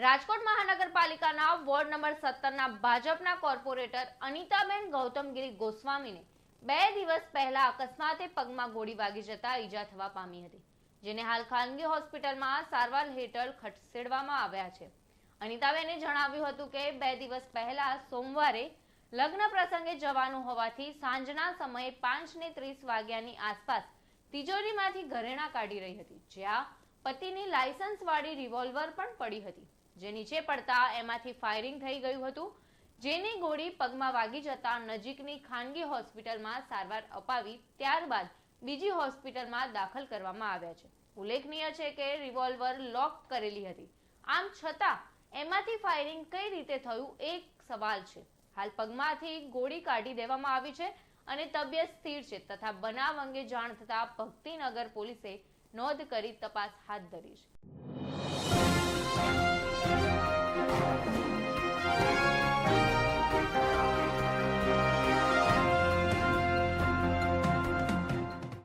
રાજકોટ મહાનગરપાલિકાના ward number 17ના ભાજપના corporator Anitaben ગૌતમગીરી ગોસ્વામીને 2 દિવસ પહેલા અકસ્માતે પગમાં ગોળી વાગી જતા ઈજા થવા પામી હતી, જેને હાલ ખાનગી હોસ્પિટલમાં સારવાર હેઠળ ખસેડવામાં આવ્યા છે। અનિતાબેને જણાવ્યું હતું કે 2 દિવસ પહેલા સોમવારે લગ્ન પ્રસંગે જવાનું હોવાથી સાંજના સમયે 5:30 વાગ્યાની આસપાસ તિજોરીમાંથી ઘરેણાં કાઢી રહી હતી, જ્યાં પતિની લાયસન્સવાળી રિવોલ્વર પણ પડી હતી, જે નીચે પડતા એમાંથી ફાયરિંગ થઈ ગયું હતું, જેની ગોળી પગમાં વાગી જતા નજીકની ખાનગી હોસ્પિટલમાં સારવાર અપાવી ત્યારબાદ બીજી હોસ્પિટલમાં દાખલ કરવામાં આવ્યા છે। ઉલ્લેખનીય છે કે રિવોલ્વર લોક કરેલી હતી, આમ છતાં એમાંથી ફાયરિંગ કઈ રીતે થયું એક સવાલ છે। હાલ પગમાંથી ગોળી કાઢી દેવામાં આવી છે અને તબિયત સ્થિર છે તથા બનાવ અંગે જાણ થતા ભક્તિનગર પોલીસે નોંધ કરી તપાસ હાથ ધરી છે।